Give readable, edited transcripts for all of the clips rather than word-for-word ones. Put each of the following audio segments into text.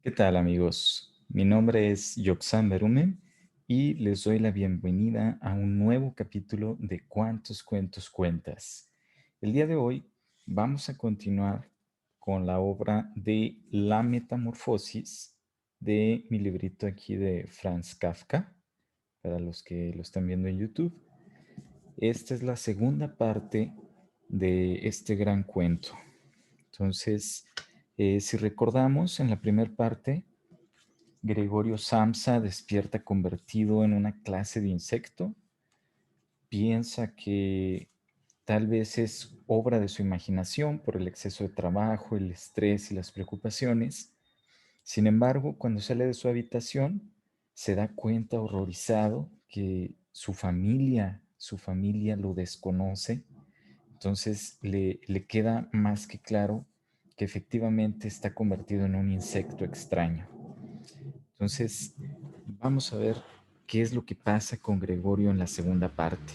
¿Qué tal, amigos? Mi nombre es Yoxan Berumen y les doy la bienvenida a un nuevo capítulo de ¿Cuántos cuentos cuentas? El día de hoy vamos a continuar con la obra de La Metamorfosis de mi librito aquí de Franz Kafka, para los que lo están viendo en YouTube. Esta es la segunda parte de este gran cuento. Entonces, si recordamos, en la primera parte, Gregorio Samsa despierta convertido en una clase de insecto. Piensa que tal vez es obra de su imaginación por el exceso de trabajo, el estrés y las preocupaciones. Sin embargo, cuando sale de su habitación, se da cuenta horrorizado que su familia lo desconoce. Entonces le queda más que claro que efectivamente está convertido en un insecto extraño. Entonces, vamos a ver qué es lo que pasa con Gregorio en la segunda parte.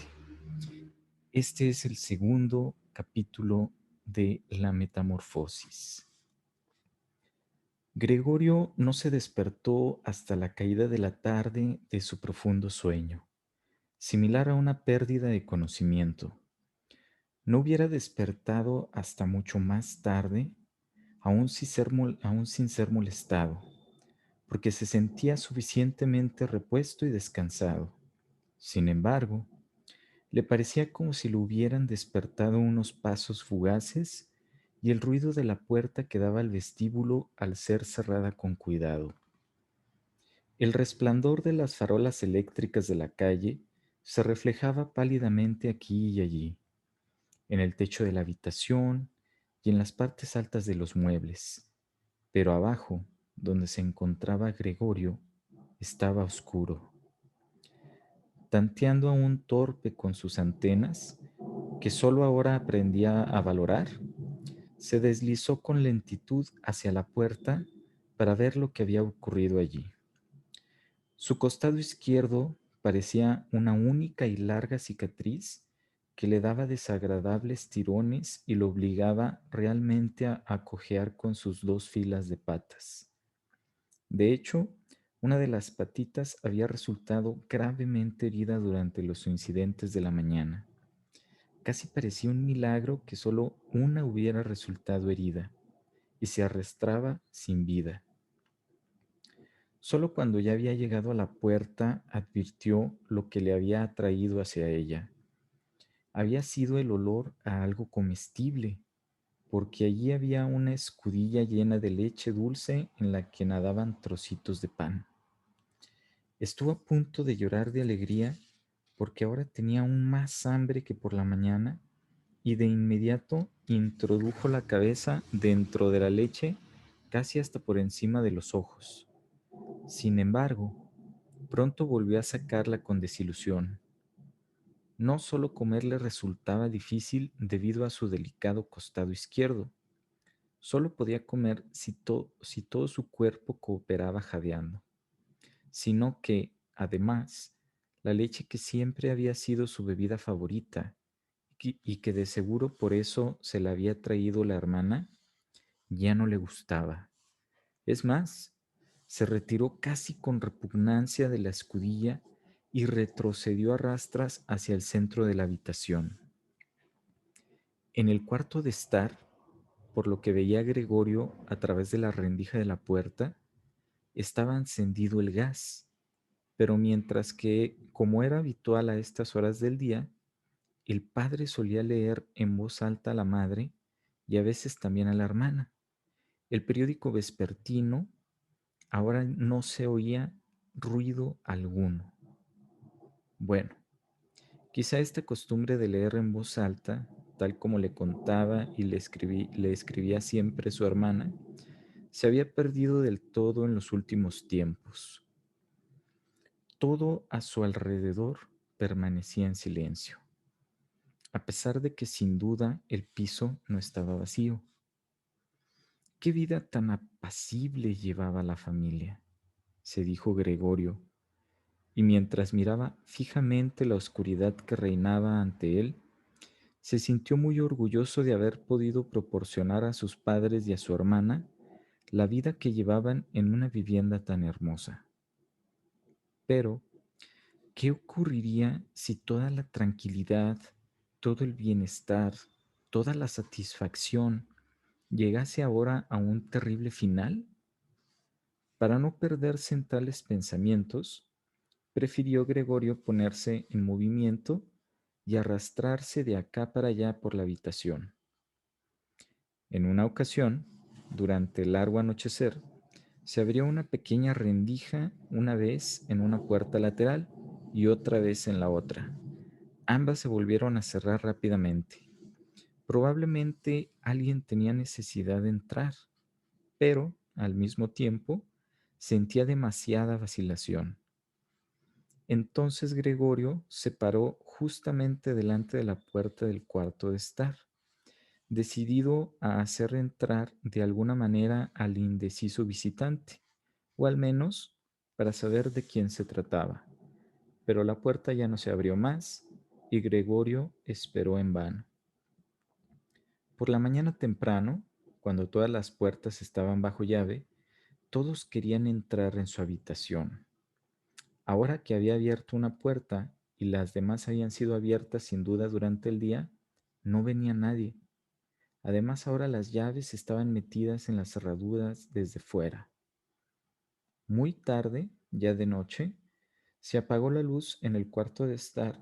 Este es el segundo capítulo de La Metamorfosis. Gregorio no se despertó hasta la caída de la tarde de su profundo sueño, similar a una pérdida de conocimiento. No hubiera despertado hasta mucho más tarde, aún sin ser molestado, porque se sentía suficientemente repuesto y descansado. Sin embargo, le parecía como si lo hubieran despertado unos pasos fugaces y el ruido de la puerta que daba al vestíbulo al ser cerrada con cuidado. El resplandor de las farolas eléctricas de la calle se reflejaba pálidamente aquí y allí, en el techo de la habitación y en las partes altas de los muebles, pero abajo, donde se encontraba Gregorio, estaba oscuro. Tanteando aún torpe con sus antenas, que sólo ahora aprendía a valorar, se deslizó con lentitud hacia la puerta para ver lo que había ocurrido allí. Su costado izquierdo parecía una única y larga cicatriz que le daba desagradables tirones y lo obligaba realmente a cojear con sus dos filas de patas. De hecho, una de las patitas había resultado gravemente herida durante los incidentes de la mañana. Casi parecía un milagro que solo una hubiera resultado herida y se arrastraba sin vida. Solo cuando ya había llegado a la puerta advirtió lo que le había atraído hacia ella. Había sido el olor a algo comestible, porque allí había una escudilla llena de leche dulce en la que nadaban trocitos de pan. Estuvo a punto de llorar de alegría porque ahora tenía aún más hambre que por la mañana y de inmediato introdujo la cabeza dentro de la leche casi hasta por encima de los ojos. Sin embargo, pronto volvió a sacarla con desilusión. No solo comer le resultaba difícil debido a su delicado costado izquierdo, solo podía comer si todo su cuerpo cooperaba jadeando, sino que, además, la leche que siempre había sido su bebida favorita y que de seguro por eso se la había traído la hermana, ya no le gustaba. Es más, se retiró casi con repugnancia de la escudilla y retrocedió a rastras hacia el centro de la habitación. En el cuarto de estar, por lo que veía Gregorio a través de la rendija de la puerta, estaba encendido el gas, pero mientras que, como era habitual a estas horas del día, el padre solía leer en voz alta a la madre y a veces también a la hermana. El periódico vespertino ahora no se oía ruido alguno. Bueno, quizá esta costumbre de leer en voz alta, tal como le contaba y le escribía siempre su hermana, se había perdido del todo en los últimos tiempos. Todo a su alrededor permanecía en silencio, a pesar de que sin duda el piso no estaba vacío. ¿Qué vida tan apacible llevaba la familia?, se dijo Gregorio, y mientras miraba fijamente la oscuridad que reinaba ante él, se sintió muy orgulloso de haber podido proporcionar a sus padres y a su hermana la vida que llevaban en una vivienda tan hermosa. Pero, ¿qué ocurriría si toda la tranquilidad, todo el bienestar, toda la satisfacción llegase ahora a un terrible final? Para no perderse en tales pensamientos, prefirió Gregorio ponerse en movimiento y arrastrarse de acá para allá por la habitación. En una ocasión, durante el largo anochecer, se abrió una pequeña rendija una vez en una puerta lateral y otra vez en la otra. Ambas se volvieron a cerrar rápidamente. Probablemente alguien tenía necesidad de entrar, pero, al mismo tiempo, sentía demasiada vacilación. Entonces Gregorio se paró justamente delante de la puerta del cuarto de estar, decidido a hacer entrar de alguna manera al indeciso visitante, o al menos para saber de quién se trataba. Pero la puerta ya no se abrió más y Gregorio esperó en vano. Por la mañana temprano, cuando todas las puertas estaban bajo llave, todos querían entrar en su habitación. Ahora que había abierto una puerta y las demás habían sido abiertas sin duda durante el día, no venía nadie. Además, ahora las llaves estaban metidas en las cerraduras desde fuera. Muy tarde, ya de noche, se apagó la luz en el cuarto de estar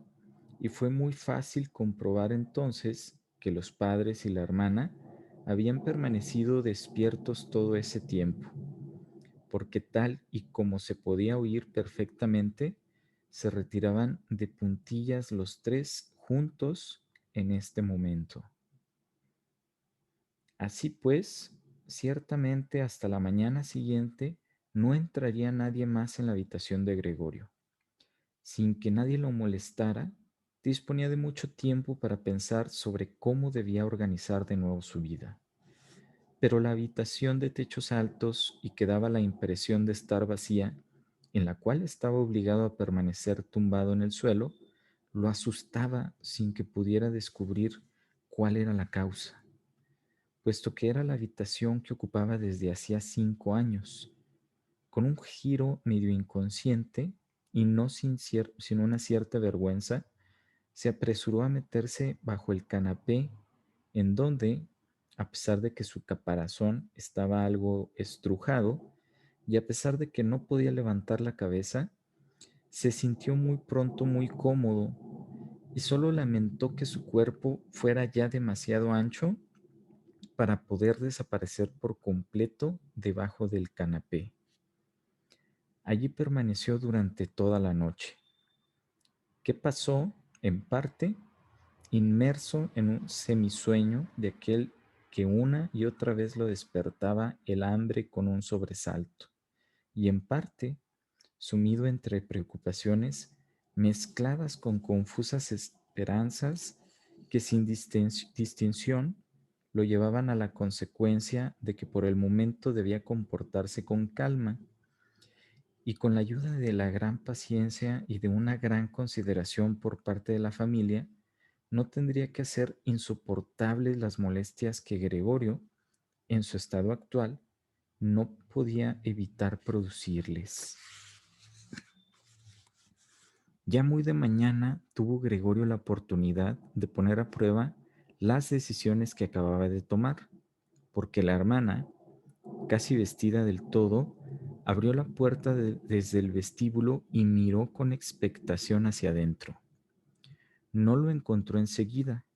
y fue muy fácil comprobar entonces que los padres y la hermana habían permanecido despiertos todo ese tiempo, porque tal y como se podía oír perfectamente, se retiraban de puntillas los tres juntos en este momento. Así pues, ciertamente hasta la mañana siguiente no entraría nadie más en la habitación de Gregorio. Sin que nadie lo molestara, disponía de mucho tiempo para pensar sobre cómo debía organizar de nuevo su vida. Pero la habitación de techos altos y que daba la impresión de estar vacía, en la cual estaba obligado a permanecer tumbado en el suelo, lo asustaba sin que pudiera descubrir cuál era la causa, puesto que era la habitación que ocupaba desde hacía 5 años. Con un giro medio inconsciente y no sin una cierta vergüenza, se apresuró a meterse bajo el canapé, en donde, a pesar de que su caparazón estaba algo estrujado, y a pesar de que no podía levantar la cabeza, se sintió muy pronto muy cómodo y solo lamentó que su cuerpo fuera ya demasiado ancho para poder desaparecer por completo debajo del canapé. Allí permaneció durante toda la noche. ¿Qué pasó? En parte, inmerso en un semisueño de aquel que una y otra vez lo despertaba el hambre con un sobresalto, y en parte, sumido entre preocupaciones mezcladas con confusas esperanzas que sin distinción lo llevaban a la consecuencia de que por el momento debía comportarse con calma y con la ayuda de la gran paciencia y de una gran consideración por parte de la familia, no tendría que hacer insoportables las molestias que Gregorio, en su estado actual, no podía evitar producirles. Ya muy de mañana tuvo Gregorio la oportunidad de poner a prueba las decisiones que acababa de tomar, porque la hermana, casi vestida del todo, abrió la puerta desde el vestíbulo y miró con expectación hacia adentro. No lo encontró enseguida,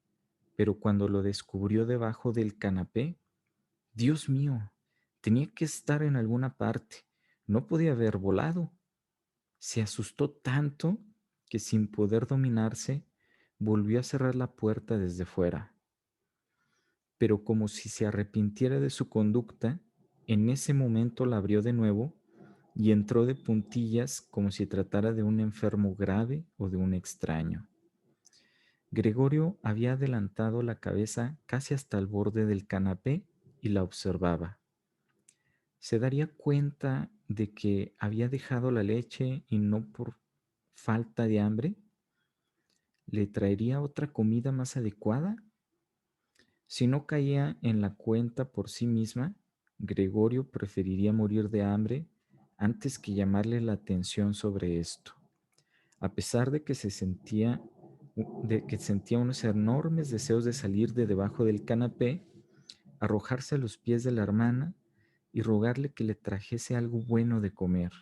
pero cuando lo descubrió debajo del canapé, Dios mío, tenía que estar en alguna parte, no podía haber volado. Se asustó tanto que sin poder dominarse, volvió a cerrar la puerta desde fuera. Pero como si se arrepintiera de su conducta, en ese momento la abrió de nuevo y entró de puntillas como si tratara de un enfermo grave o de un extraño. Gregorio había adelantado la cabeza casi hasta el borde del canapé y la observaba. Se daría cuenta de que había dejado la leche y no por falta de hambre. ¿Le traería otra comida más adecuada? Si no caía en la cuenta por sí misma, Gregorio preferiría morir de hambre antes que llamarle la atención sobre esto. A pesar de que sentía unos enormes deseos de salir de debajo del canapé, arrojarse a los pies de la hermana y rogarle que le trajese algo bueno de comer.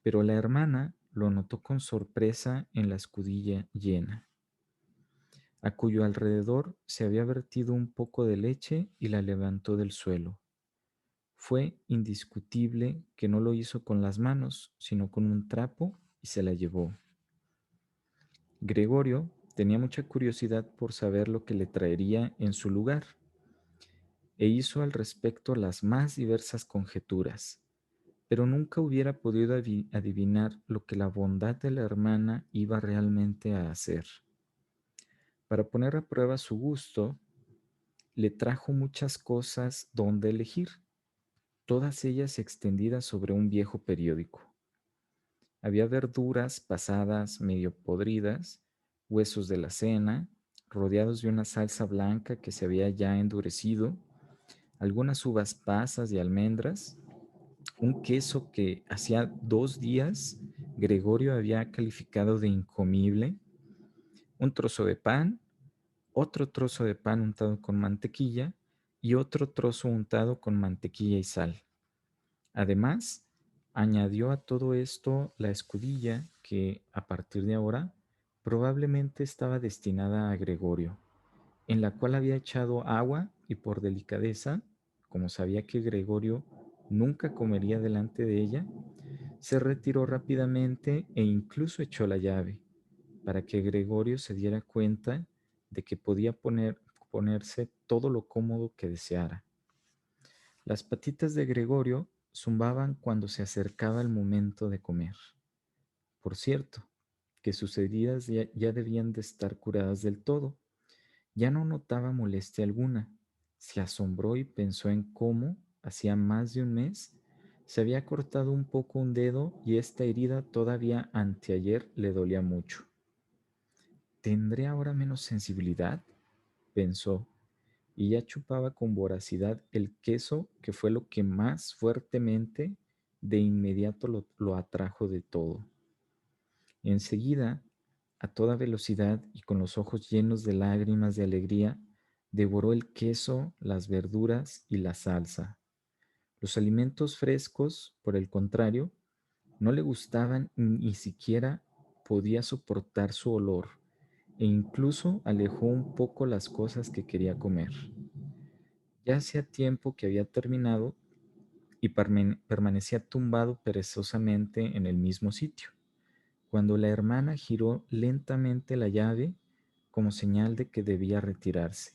Pero la hermana lo notó con sorpresa en la escudilla llena, a cuyo alrededor se había vertido un poco de leche, y la levantó del suelo. Fue indiscutible que no lo hizo con las manos, sino con un trapo, y se la llevó. Gregorio tenía mucha curiosidad por saber lo que le traería en su lugar, e hizo al respecto las más diversas conjeturas, pero nunca hubiera podido adivinar lo que la bondad de la hermana iba realmente a hacer. Para poner a prueba su gusto, le trajo muchas cosas donde elegir, todas ellas extendidas sobre un viejo periódico. Había verduras pasadas medio podridas, huesos de la cena, rodeados de una salsa blanca que se había ya endurecido, algunas uvas pasas y almendras, un queso que hacía 2 días Gregorio había calificado de incomible, un trozo de pan, otro trozo de pan untado con mantequilla y otro trozo untado con mantequilla y sal. Además, añadió a todo esto la escudilla que, a partir de ahora, probablemente estaba destinada a Gregorio, en la cual había echado agua, y por delicadeza, como sabía que Gregorio nunca comería delante de ella, se retiró rápidamente e incluso echó la llave, para que Gregorio se diera cuenta de que podía ponerse todo lo cómodo que deseara. Las patitas de Gregorio zumbaban cuando se acercaba el momento de comer. Por cierto, que sus heridas ya debían de estar curadas del todo. Ya no notaba molestia alguna. Se asombró y pensó en cómo, hacía más de un mes, se había cortado un poco un dedo, y esta herida todavía anteayer le dolía mucho. ¿Tendré ahora menos sensibilidad?, pensó, y ya chupaba con voracidad el queso, que fue lo que más fuertemente de inmediato lo atrajo de todo. Enseguida, a toda velocidad y con los ojos llenos de lágrimas de alegría, devoró el queso, las verduras y la salsa. Los alimentos frescos, por el contrario, no le gustaban, ni siquiera podía soportar su olor, e incluso alejó un poco las cosas que quería comer. Ya hacía tiempo que había terminado y permanecía tumbado perezosamente en el mismo sitio, cuando la hermana giró lentamente la llave como señal de que debía retirarse.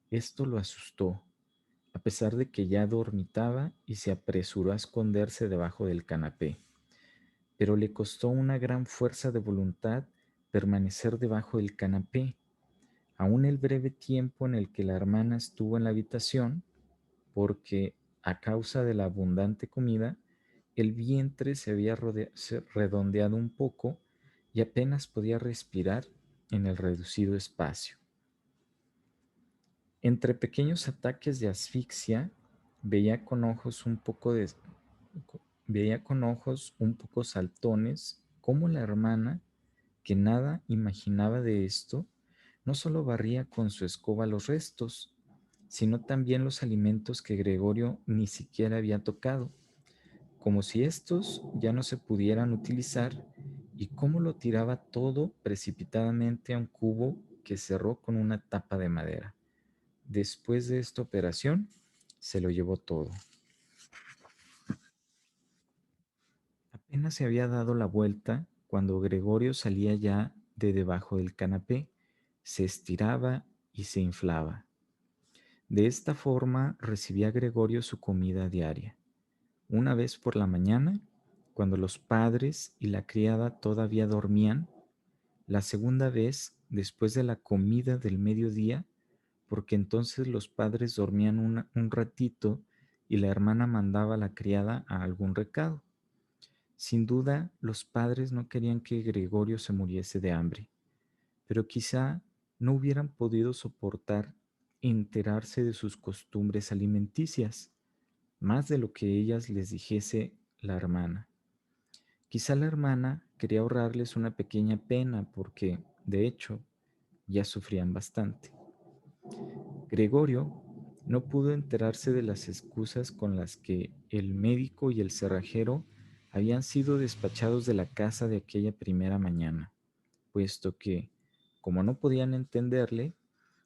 Esto lo asustó, a pesar de que ya dormitaba, y se apresuró a esconderse debajo del canapé. Pero le costó una gran fuerza de voluntad permanecer debajo del canapé. Aún el breve tiempo en el que la hermana estuvo en la habitación, porque, a causa de la abundante comida, el vientre se había redondeado un poco, y apenas podía respirar en el reducido espacio. Entre pequeños ataques de asfixia, veía con ojos un poco de, veía con ojos un poco saltones cómo la hermana, que nada imaginaba de esto, no solo barría con su escoba los restos, sino también los alimentos que Gregorio ni siquiera había tocado, como si estos ya no se pudieran utilizar, y cómo lo tiraba todo precipitadamente a un cubo que cerró con una tapa de madera. Después de esta operación, se lo llevó todo. Apenas se había dado la vuelta cuando Gregorio salía ya de debajo del canapé, se estiraba y se inflaba. De esta forma recibía Gregorio su comida diaria. Una vez por la mañana, cuando los padres y la criada todavía dormían; la segunda vez después de la comida del mediodía, porque entonces los padres dormían un ratito y la hermana mandaba a la criada a algún recado. Sin duda, los padres no querían que Gregorio se muriese de hambre, pero quizá no hubieran podido soportar enterarse de sus costumbres alimenticias. más de lo que ellas les dijese la hermana. Quizá la hermana quería ahorrarles una pequeña pena porque, de hecho, ya sufrían bastante. Gregorio no pudo enterarse de las excusas con las que el médico y el cerrajero habían sido despachados de la casa de aquella primera mañana, puesto que, como no podían entenderle,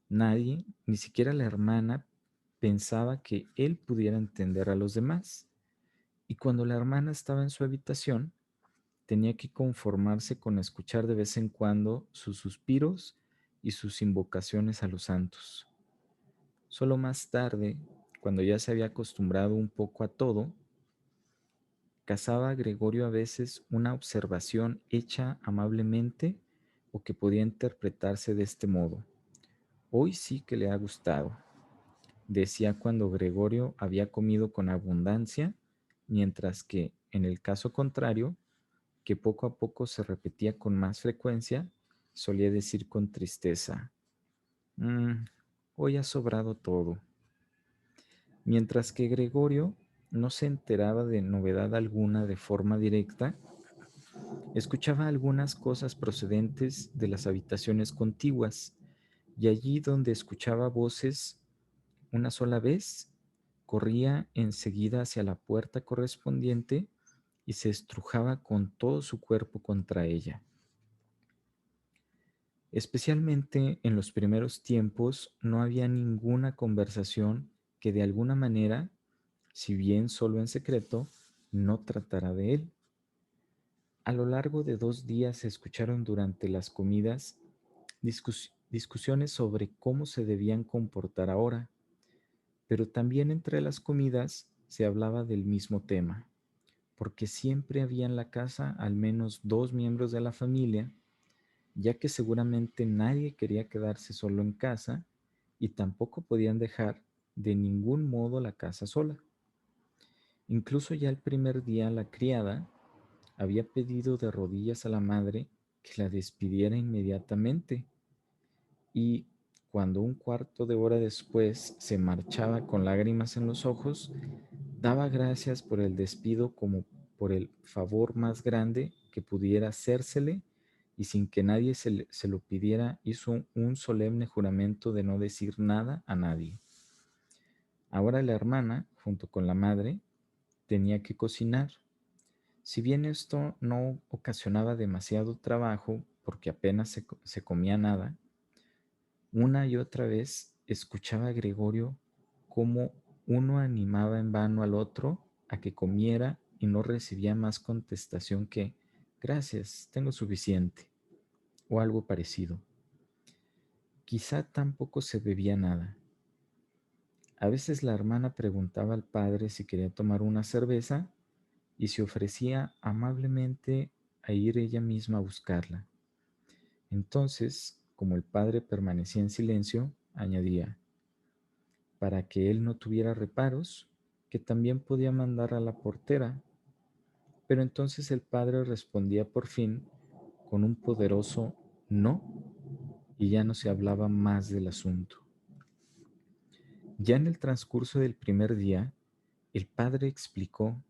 nadie, ni siquiera la hermana, pensaba que él pudiera entender a los demás. Y cuando la hermana estaba en su habitación, tenía que conformarse con escuchar de vez en cuando sus suspiros y sus invocaciones a los santos. Solo más tarde, cuando ya se había acostumbrado un poco a todo, cazaba a Gregorio a veces una observación hecha amablemente o que podía interpretarse de este modo. Hoy sí que le ha gustado, decía cuando Gregorio había comido con abundancia, mientras que, en el caso contrario, que poco a poco se repetía con más frecuencia, solía decir con tristeza, "Mm, hoy ha sobrado todo". Mientras que Gregorio no se enteraba de novedad alguna de forma directa, escuchaba algunas cosas procedentes de las habitaciones contiguas, y allí donde escuchaba voces una sola vez, corría enseguida hacia la puerta correspondiente y se estrujaba con todo su cuerpo contra ella. Especialmente en los primeros tiempos no había ninguna conversación que de alguna manera, si bien solo en secreto, no tratara de él. A lo largo de 2 días se escucharon durante las comidas discusiones sobre cómo se debían comportar ahora, pero también entre las comidas se hablaba del mismo tema, porque siempre había en la casa al menos 2 miembros de la familia, ya que seguramente nadie quería quedarse solo en casa y tampoco podían dejar de ningún modo la casa sola. Incluso ya el primer día la criada había pedido de rodillas a la madre que la despidiera inmediatamente, y cuando un cuarto de hora después se marchaba con lágrimas en los ojos, daba gracias por el despido como por el favor más grande que pudiera hacérsele, y sin que nadie se lo pidiera hizo un solemne juramento de no decir nada a nadie. Ahora la hermana, junto con la madre, tenía que cocinar. Si bien esto no ocasionaba demasiado trabajo porque apenas se comía nada, una y otra vez escuchaba a Gregorio cómo uno animaba en vano al otro a que comiera y no recibía más contestación que gracias, tengo suficiente, o algo parecido. Quizá tampoco se bebía nada. A veces la hermana preguntaba al padre si quería tomar una cerveza y se ofrecía amablemente a ir ella misma a buscarla. Entonces, como el padre permanecía en silencio, añadía, para que él no tuviera reparos, que también podía mandar a la portera. Pero entonces el padre respondía por fin con un poderoso no, y ya no se hablaba más del asunto. Ya en el transcurso del primer día, el padre explicó,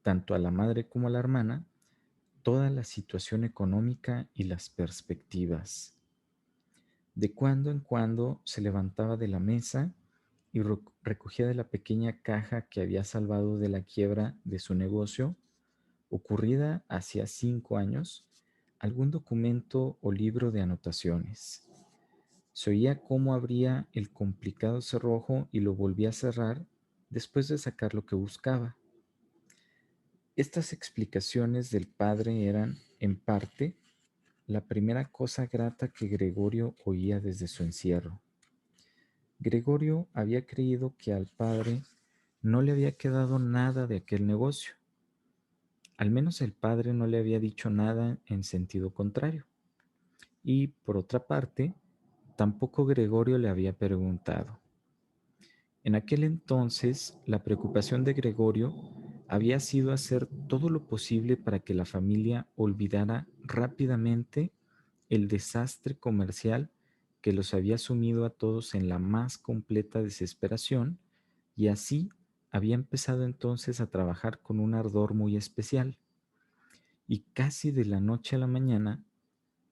tanto a la madre como a la hermana, toda la situación económica y las perspectivas. De cuando en cuando se levantaba de la mesa y recogía de la pequeña caja que había salvado de la quiebra de su negocio, ocurrida hacía 5 años, algún documento o libro de anotaciones. Se oía cómo abría el complicado cerrojo y lo volvía a cerrar después de sacar lo que buscaba. Estas explicaciones del padre eran, en parte, la primera cosa grata que Gregorio oía desde su encierro. Gregorio había creído que al padre no le había quedado nada de aquel negocio. Al menos el padre no le había dicho nada en sentido contrario. Y, por otra parte, tampoco Gregorio le había preguntado. En aquel entonces, la preocupación de Gregorio había sido hacer todo lo posible para que la familia olvidara rápidamente el desastre comercial que los había sumido a todos en la más completa desesperación y así había empezado entonces a trabajar con un ardor muy especial y casi de la noche a la mañana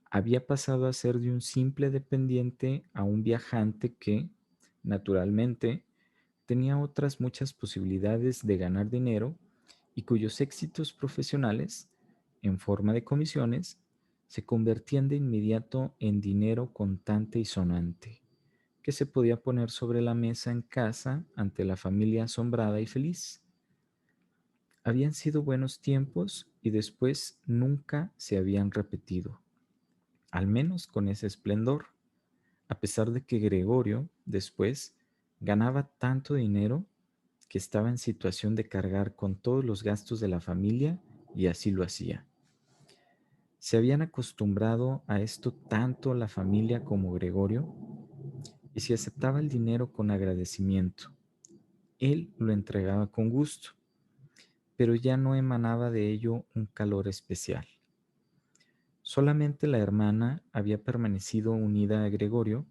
había pasado a ser de un simple dependiente a un viajante que, naturalmente, tenía otras muchas posibilidades de ganar dinero y cuyos éxitos profesionales, en forma de comisiones, se convertían de inmediato en dinero contante y sonante, que se podía poner sobre la mesa en casa ante la familia asombrada y feliz. Habían sido buenos tiempos y después nunca se habían repetido, al menos con ese esplendor, a pesar de que Gregorio, después, ganaba tanto dinero que estaba en situación de cargar con todos los gastos de la familia y así lo hacía. Se habían acostumbrado a esto tanto la familia como Gregorio y si aceptaba el dinero con agradecimiento, él lo entregaba con gusto, pero ya no emanaba de ello un calor especial. Solamente la hermana había permanecido unida a Gregorio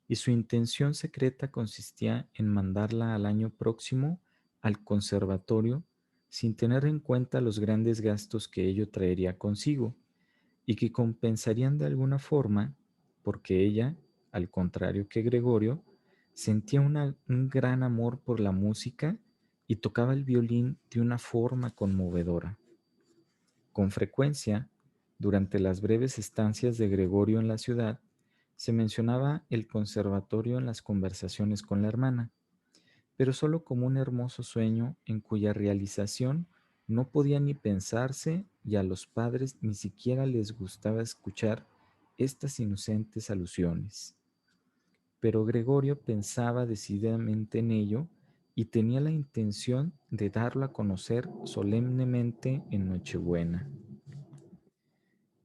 y su intención secreta consistía en mandarla al año próximo al conservatorio sin tener en cuenta los grandes gastos que ello traería consigo y que compensarían de alguna forma porque ella, al contrario que Gregorio, sentía un gran amor por la música y tocaba el violín de una forma conmovedora. Con frecuencia, durante las breves estancias de Gregorio en la ciudad, se mencionaba el conservatorio en las conversaciones con la hermana, pero solo como un hermoso sueño en cuya realización no podía ni pensarse y a los padres ni siquiera les gustaba escuchar estas inocentes alusiones. Pero Gregorio pensaba decididamente en ello y tenía la intención de darlo a conocer solemnemente en Nochebuena.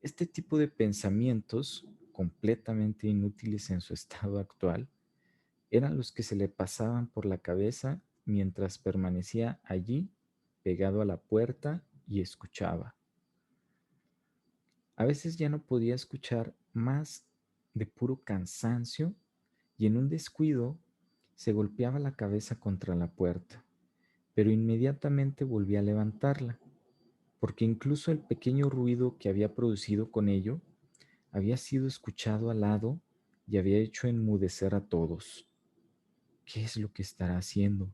Este tipo de pensamientos, completamente inútiles en su estado actual, eran los que se le pasaban por la cabeza mientras permanecía allí, pegado a la puerta y escuchaba. A veces ya no podía escuchar más de puro cansancio y en un descuido se golpeaba la cabeza contra la puerta, pero inmediatamente volvía a levantarla, porque incluso el pequeño ruido que había producido con ello había sido escuchado al lado y había hecho enmudecer a todos. ¿Qué es lo que estará haciendo?,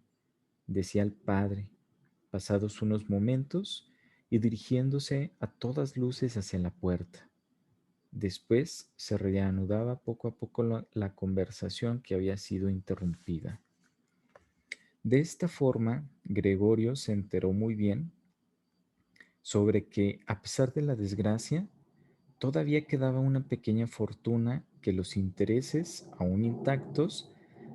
decía el padre, pasados unos momentos y dirigiéndose a todas luces hacia la puerta. Después se reanudaba poco a poco la conversación que había sido interrumpida. De esta forma, Gregorio se enteró muy bien sobre que, a pesar de la desgracia, todavía quedaba una pequeña fortuna que los intereses, aún intactos,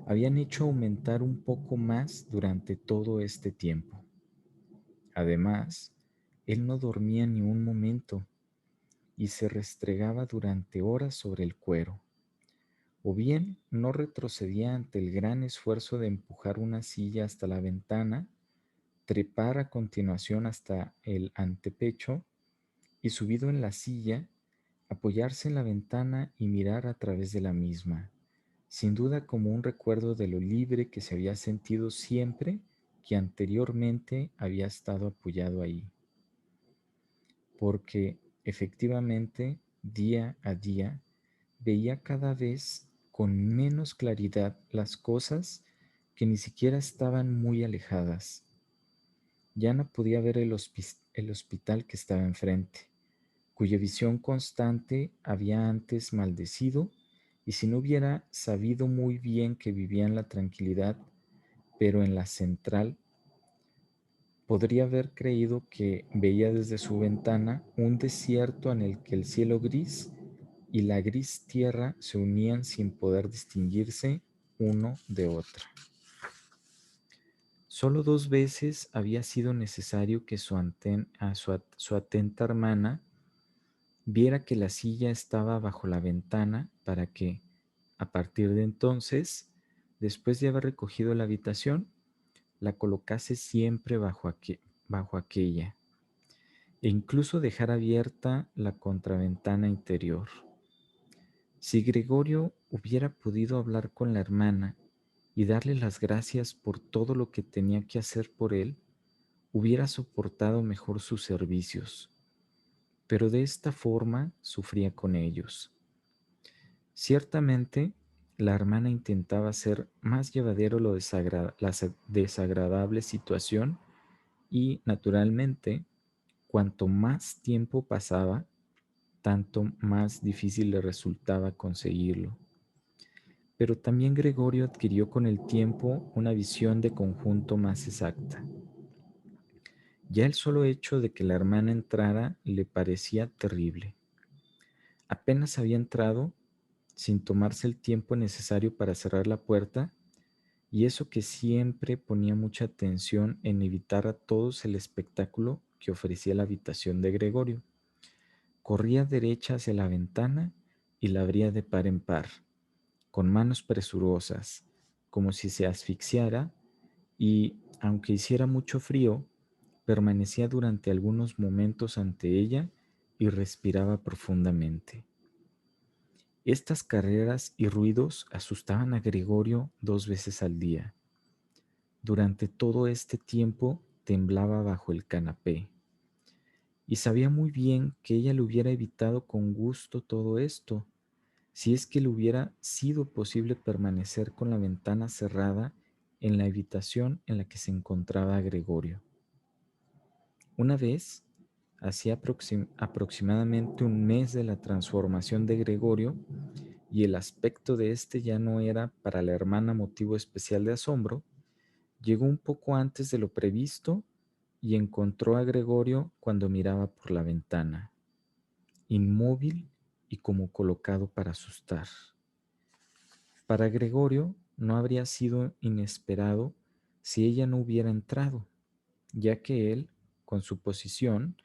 habían hecho aumentar un poco más durante todo este tiempo. Además, él no dormía ni un momento y se restregaba durante horas sobre el cuero, o bien no retrocedía ante el gran esfuerzo de empujar una silla hasta la ventana, trepar a continuación hasta el antepecho y subido en la silla, apoyarse en la ventana y mirar a través de la misma, sin duda como un recuerdo de lo libre que se había sentido siempre que anteriormente había estado apoyado ahí. Porque efectivamente, día a día, veía cada vez con menos claridad las cosas que ni siquiera estaban muy alejadas. Ya no podía ver el hospital que estaba enfrente, cuya visión constante había antes maldecido, y si no hubiera sabido muy bien que vivía en la tranquilidad, pero en la central, podría haber creído que veía desde su ventana un desierto en el que el cielo gris y la gris tierra se unían sin poder distinguirse uno de otro. Solo 2 veces había sido necesario que su atenta hermana viera que la silla estaba bajo la ventana para que, a partir de entonces, después de haber recogido la habitación, la colocase siempre bajo aquella, e incluso dejar abierta la contraventana interior. Si Gregorio hubiera podido hablar con la hermana y darle las gracias por todo lo que tenía que hacer por él, hubiera soportado mejor sus servicios, pero de esta forma sufría con ellos. Ciertamente, la hermana intentaba hacer más llevadero la desagradable situación y, naturalmente, cuanto más tiempo pasaba, tanto más difícil le resultaba conseguirlo. Pero también Gregorio adquirió con el tiempo una visión de conjunto más exacta. Ya el solo hecho de que la hermana entrara le parecía terrible. Apenas había entrado, sin tomarse el tiempo necesario para cerrar la puerta, y eso que siempre ponía mucha atención en evitar a todos el espectáculo que ofrecía la habitación de Gregorio. Corría derecha hacia la ventana y la abría de par en par, con manos presurosas, como si se asfixiara, y, aunque hiciera mucho frío, permanecía durante algunos momentos ante ella y respiraba profundamente. Estas carreras y ruidos asustaban a Gregorio 2 veces al día. Durante todo este tiempo temblaba bajo el canapé y sabía muy bien que ella le hubiera evitado con gusto todo esto, si es que le hubiera sido posible permanecer con la ventana cerrada en la habitación en la que se encontraba Gregorio. Una vez, hacía aproximadamente un mes de la transformación de Gregorio, y el aspecto de éste ya no era para la hermana motivo especial de asombro, llegó un poco antes de lo previsto y encontró a Gregorio cuando miraba por la ventana, inmóvil y como colocado para asustar. Para Gregorio no habría sido inesperado si ella no hubiera entrado, ya que él, con su posición,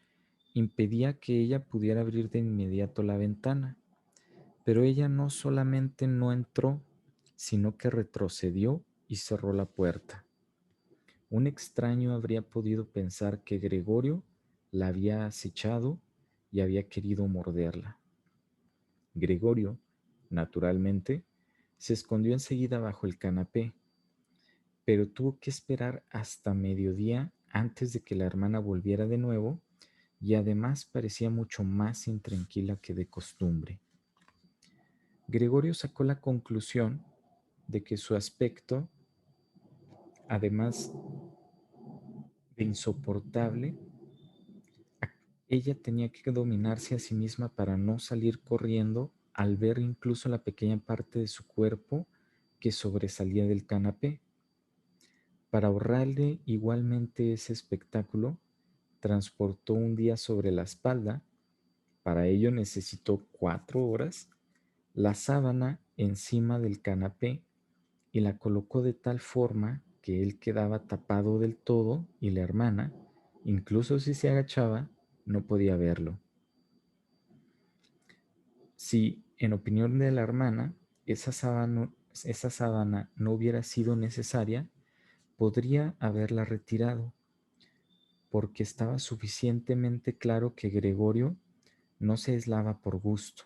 impedía que ella pudiera abrir de inmediato la ventana. Pero ella no solamente no entró, sino que retrocedió y cerró la puerta. Un extraño habría podido pensar que Gregorio la había acechado y había querido morderla. Gregorio, naturalmente, se escondió enseguida bajo el canapé, pero tuvo que esperar hasta mediodía antes de que la hermana volviera de nuevo, y además parecía mucho más intranquila que de costumbre. Gregorio sacó la conclusión de que su aspecto, además de insoportable, ella tenía que dominarse a sí misma para no salir corriendo al ver incluso la pequeña parte de su cuerpo que sobresalía del canapé. Para ahorrarle igualmente ese espectáculo, transportó un día sobre la espalda, para ello necesitó 4 horas, la sábana encima del canapé y la colocó de tal forma que él quedaba tapado del todo y la hermana, incluso si se agachaba, no podía verlo. Si, en opinión de la hermana, esa sábana no hubiera sido necesaria, podría haberla retirado, porque estaba suficientemente claro que Gregorio no se aislaba por gusto,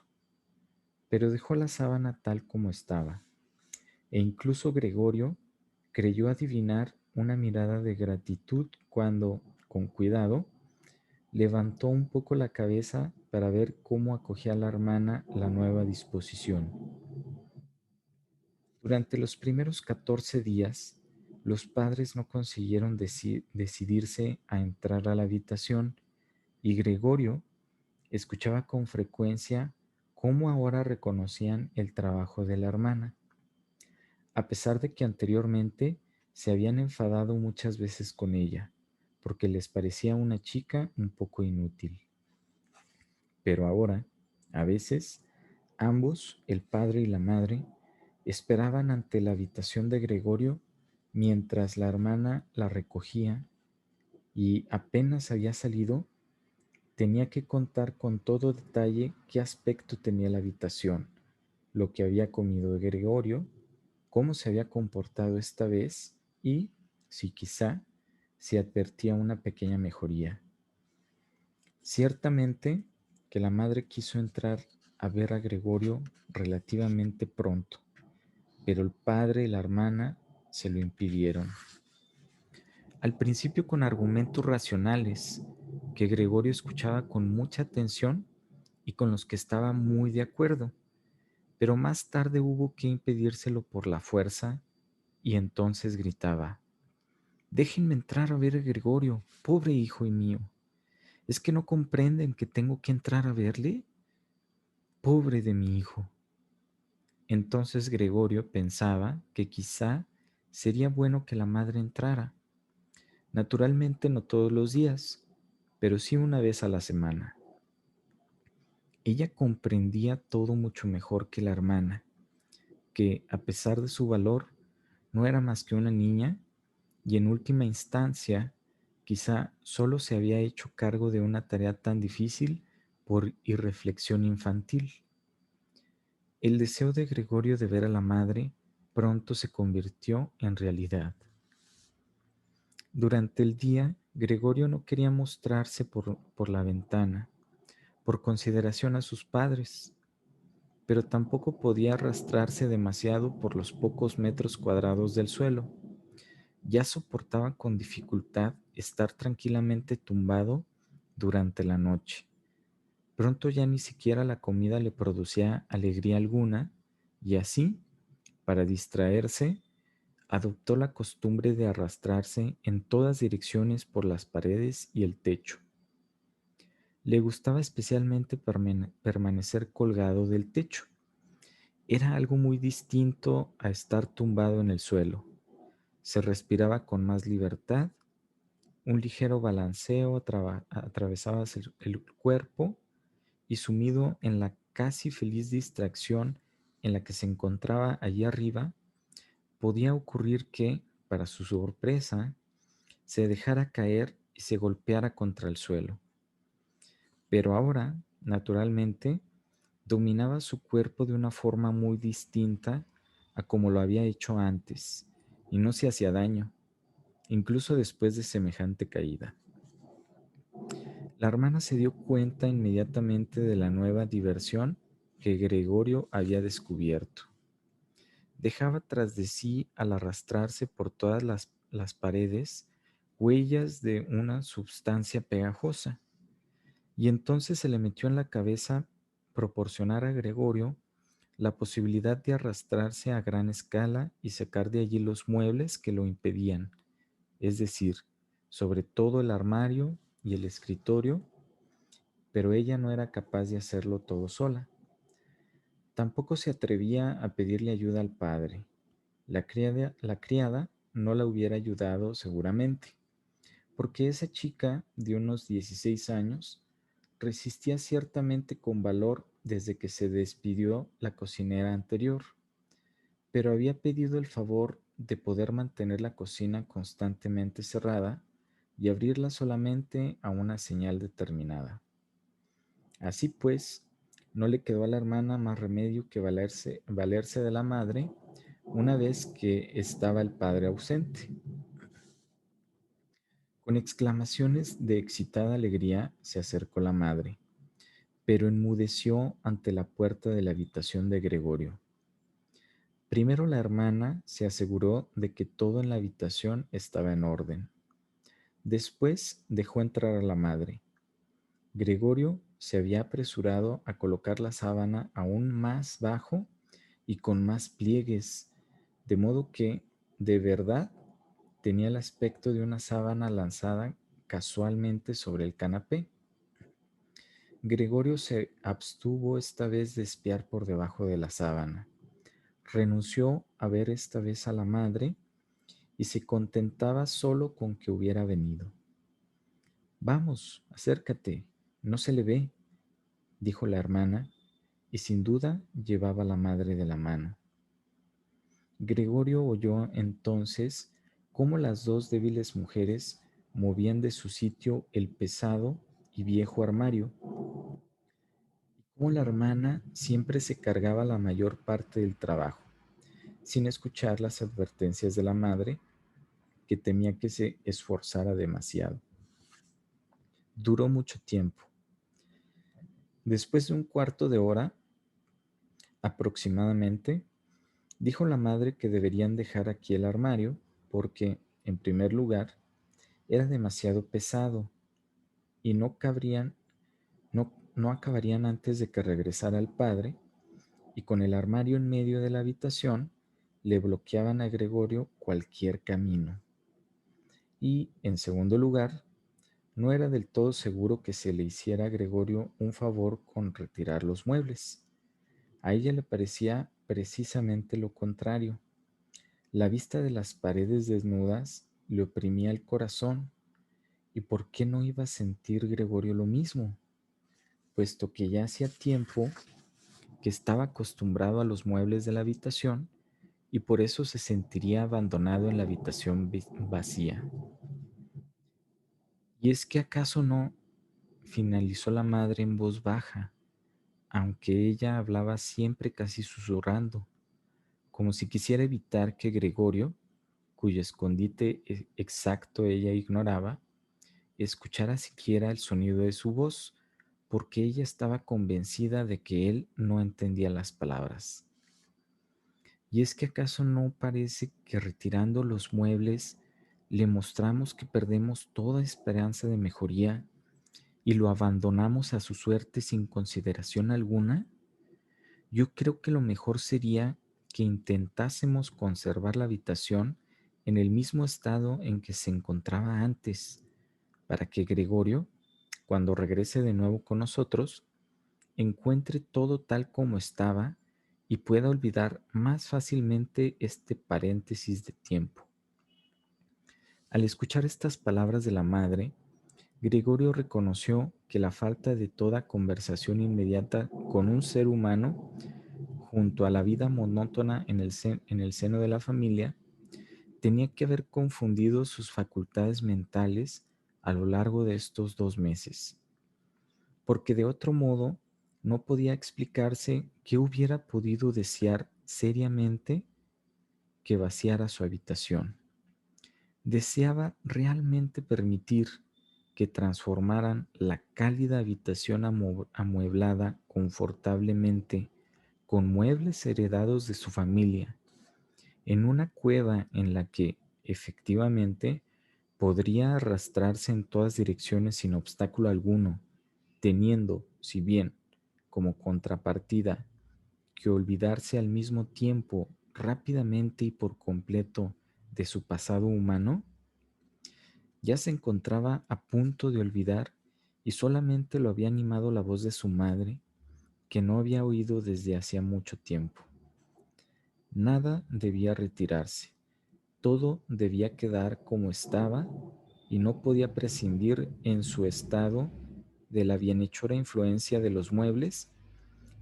pero dejó la sábana tal como estaba, e incluso Gregorio creyó adivinar una mirada de gratitud cuando, con cuidado, levantó un poco la cabeza para ver cómo acogía la hermana la nueva disposición. Durante los primeros 14 días, los padres no consiguieron decidirse a entrar a la habitación, y Gregorio escuchaba con frecuencia cómo ahora reconocían el trabajo de la hermana, a pesar de que anteriormente se habían enfadado muchas veces con ella, porque les parecía una chica un poco inútil. Pero ahora, a veces, ambos, el padre y la madre, esperaban ante la habitación de Gregorio mientras la hermana la recogía, y apenas había salido, tenía que contar con todo detalle qué aspecto tenía la habitación, lo que había comido Gregorio, cómo se había comportado esta vez y, si quizá, se advertía una pequeña mejoría. Ciertamente que la madre quiso entrar a ver a Gregorio relativamente pronto, pero el padre y la hermana se lo impidieron. Al principio con argumentos racionales que Gregorio escuchaba con mucha atención y con los que estaba muy de acuerdo, pero más tarde hubo que impedírselo por la fuerza y entonces gritaba: «Déjenme entrar a ver a Gregorio, pobre hijo mío. ¿Es que no comprenden que tengo que entrar a verle? Pobre de mi hijo». Entonces Gregorio pensaba que quizá sería bueno que la madre entrara. Naturalmente no todos los días, pero sí una vez a la semana. Ella comprendía todo mucho mejor que la hermana, que, a pesar de su valor, no era más que una niña y en última instancia quizá solo se había hecho cargo de una tarea tan difícil por irreflexión infantil. El deseo de Gregorio de ver a la madre pronto se convirtió en realidad. Durante el día, Gregorio no quería mostrarse por la ventana, por consideración a sus padres, pero tampoco podía arrastrarse demasiado por los pocos metros cuadrados del suelo. Ya soportaba con dificultad estar tranquilamente tumbado durante la noche. Pronto ya ni siquiera la comida le producía alegría alguna, y así, para distraerse, adoptó la costumbre de arrastrarse en todas direcciones por las paredes y el techo. Le gustaba especialmente permanecer colgado del techo. Era algo muy distinto a estar tumbado en el suelo. Se respiraba con más libertad, un ligero balanceo atravesaba el cuerpo y sumido en la casi feliz distracción en la que se encontraba allí arriba, podía ocurrir que, para su sorpresa, se dejara caer y se golpeara contra el suelo. Pero ahora, naturalmente, dominaba su cuerpo de una forma muy distinta a como lo había hecho antes, y no se hacía daño, incluso después de semejante caída. La hermana se dio cuenta inmediatamente de la nueva diversión que Gregorio había descubierto. Dejaba tras de sí, al arrastrarse por todas las paredes, huellas de una substancia pegajosa, y entonces se le metió en la cabeza proporcionar a Gregorio la posibilidad de arrastrarse a gran escala y sacar de allí los muebles que lo impedían, es decir, sobre todo el armario y el escritorio, pero ella no era capaz de hacerlo todo sola. Tampoco se atrevía a pedirle ayuda al padre. La criada no la hubiera ayudado seguramente, porque esa chica de unos 16 años resistía ciertamente con valor desde que se despidió la cocinera anterior, pero había pedido el favor de poder mantener la cocina constantemente cerrada y abrirla solamente a una señal determinada. Así pues, no le quedó a la hermana más remedio que valerse de la madre una vez que estaba el padre ausente. Con exclamaciones de excitada alegría se acercó la madre, pero enmudeció ante la puerta de la habitación de Gregorio. Primero la hermana se aseguró de que todo en la habitación estaba en orden. Después dejó entrar a la madre. Gregorio se había apresurado a colocar la sábana aún más bajo y con más pliegues, de modo que, de verdad, tenía el aspecto de una sábana lanzada casualmente sobre el canapé. Gregorio se abstuvo esta vez de espiar por debajo de la sábana. Renunció a ver esta vez a la madre y se contentaba solo con que hubiera venido. «Vamos, acércate, no se le ve», dijo la hermana, y sin duda llevaba a la madre de la mano. Gregorio oyó entonces cómo las dos débiles mujeres movían de su sitio el pesado y viejo armario, y cómo la hermana siempre se cargaba la mayor parte del trabajo, sin escuchar las advertencias de la madre, que temía que se esforzara demasiado. Duró mucho tiempo. Después de un cuarto de hora aproximadamente, Dijo la madre que deberían dejar aquí el armario porque, en primer lugar, era demasiado pesado y no acabarían antes de que regresara el padre, y con el armario en medio de la habitación le bloqueaban a Gregorio cualquier camino. Y, en segundo lugar, no era del todo seguro que se le hiciera a Gregorio un favor con retirar los muebles. A ella le parecía precisamente lo contrario. La vista de las paredes desnudas le oprimía el corazón. ¿Y por qué no iba a sentir Gregorio lo mismo? Puesto que ya hacía tiempo que estaba acostumbrado a los muebles de la habitación y por eso se sentiría abandonado en la habitación vacía. ¿Y es que acaso no? Finalizó la madre en voz baja, aunque ella hablaba siempre casi susurrando, como si quisiera evitar que Gregorio, cuyo escondite exacto ella ignoraba, escuchara siquiera el sonido de su voz, porque ella estaba convencida de que él no entendía las palabras. ¿Y es que acaso no parece que retirando los muebles le mostramos que perdemos toda esperanza de mejoría y lo abandonamos a su suerte sin consideración alguna? Yo creo que lo mejor sería que intentásemos conservar la habitación en el mismo estado en que se encontraba antes, para que Gregorio, cuando regrese de nuevo con nosotros, encuentre todo tal como estaba y pueda olvidar más fácilmente este paréntesis de tiempo. Al escuchar estas palabras de la madre, Gregorio reconoció que la falta de toda conversación inmediata con un ser humano, junto a la vida monótona en el seno de la familia, tenía que haber confundido sus facultades mentales a lo largo de estos 2 meses, porque de otro modo no podía explicarse qué hubiera podido desear seriamente que vaciara su habitación. Deseaba realmente permitir que transformaran la cálida habitación amueblada confortablemente con muebles heredados de su familia en una cueva en la que, efectivamente, podría arrastrarse en todas direcciones sin obstáculo alguno, teniendo, si bien, como contrapartida, que olvidarse al mismo tiempo, rápidamente y por completo, de su pasado humano. Ya se encontraba a punto de olvidar y solamente lo había animado la voz de su madre, que no había oído desde hacía mucho tiempo. Nada debía retirarse, todo debía quedar como estaba y no podía prescindir en su estado de la bienhechora influencia de los muebles,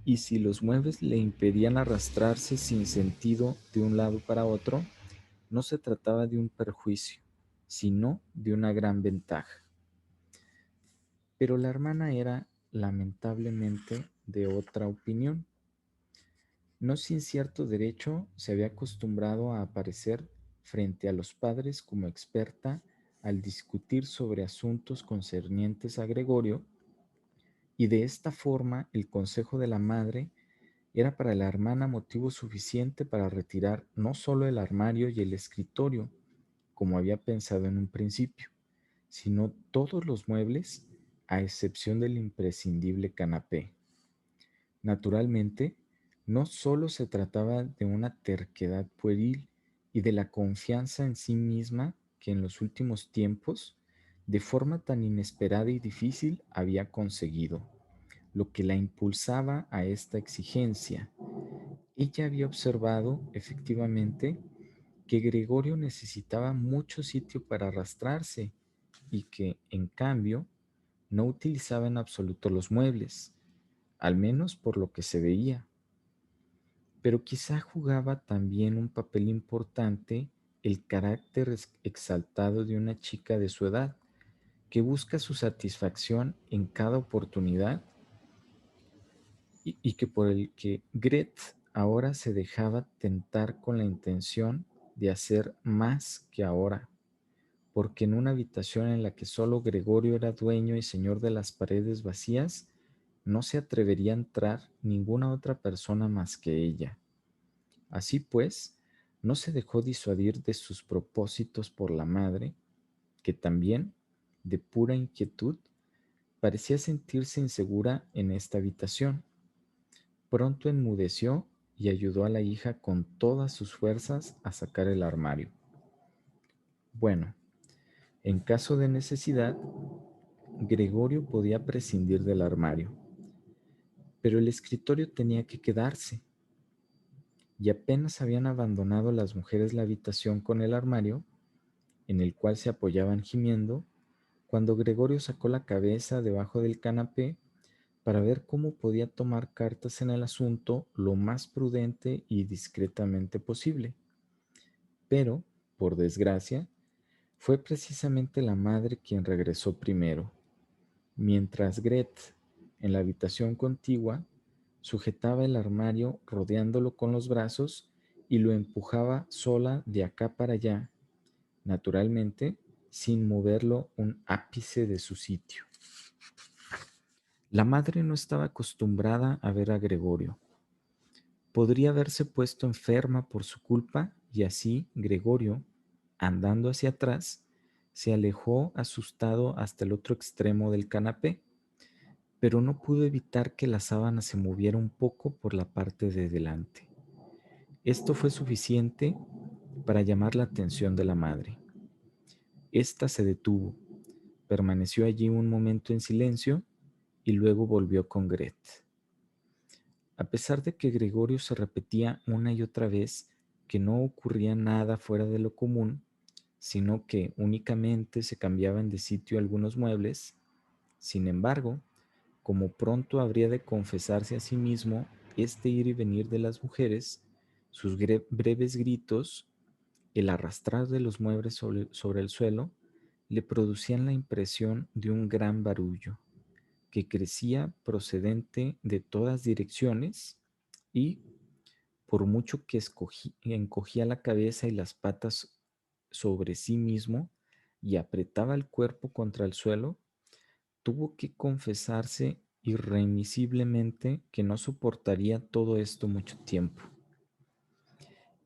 y si los muebles le impedían arrastrarse sin sentido de un lado para otro, no se trataba de un perjuicio, sino de una gran ventaja. Pero la hermana era, lamentablemente, de otra opinión. No sin cierto derecho se había acostumbrado a aparecer frente a los padres como experta al discutir sobre asuntos concernientes a Gregorio, y de esta forma el consejo de la madre era para la hermana motivo suficiente para retirar no solo el armario y el escritorio, como había pensado en un principio, sino todos los muebles, a excepción del imprescindible canapé. Naturalmente, no solo se trataba de una terquedad pueril y de la confianza en sí misma que en los últimos tiempos, de forma tan inesperada y difícil, había conseguido, lo que la impulsaba a esta exigencia. Ella había observado, efectivamente, que Gregorio necesitaba mucho sitio para arrastrarse y que, en cambio, no utilizaba en absoluto los muebles, al menos por lo que se veía. Pero quizá jugaba también un papel importante el carácter exaltado de una chica de su edad, que busca su satisfacción en cada oportunidad, y que por el que Grethe ahora se dejaba tentar con la intención de hacer más que ahora, porque en una habitación en la que solo Gregorio era dueño y señor de las paredes vacías, no se atrevería a entrar ninguna otra persona más que ella. Así pues, no se dejó disuadir de sus propósitos por la madre, que también, de pura inquietud, parecía sentirse insegura en esta habitación. Pronto enmudeció y ayudó a la hija con todas sus fuerzas a sacar el armario. Bueno, en caso de necesidad, Gregorio podía prescindir del armario, pero el escritorio tenía que quedarse, y apenas habían abandonado las mujeres la habitación con el armario, en el cual se apoyaban gimiendo, cuando Gregorio sacó la cabeza debajo del canapé para ver cómo podía tomar cartas en el asunto lo más prudente y discretamente posible. Pero, por desgracia, fue precisamente la madre quien regresó primero, mientras Gret, en la habitación contigua, sujetaba el armario rodeándolo con los brazos y lo empujaba sola de acá para allá, naturalmente sin moverlo un ápice de su sitio. La madre no estaba acostumbrada a ver a Gregorio. Podría haberse puesto enferma por su culpa y así Gregorio, andando hacia atrás, se alejó asustado hasta el otro extremo del canapé, pero no pudo evitar que la sábana se moviera un poco por la parte de delante. Esto fue suficiente para llamar la atención de la madre. Esta se detuvo, permaneció allí un momento en silencio y luego volvió con Gret. A pesar de que Gregorio se repetía una y otra vez que no ocurría nada fuera de lo común, sino que únicamente se cambiaban de sitio algunos muebles, sin embargo, como pronto habría de confesarse a sí mismo este ir y venir de las mujeres, sus breves gritos, el arrastrar de los muebles sobre el suelo, le producían la impresión de un gran barullo que crecía procedente de todas direcciones y, por mucho que encogía la cabeza y las patas sobre sí mismo y apretaba el cuerpo contra el suelo, tuvo que confesarse irremisiblemente que no soportaría todo esto mucho tiempo.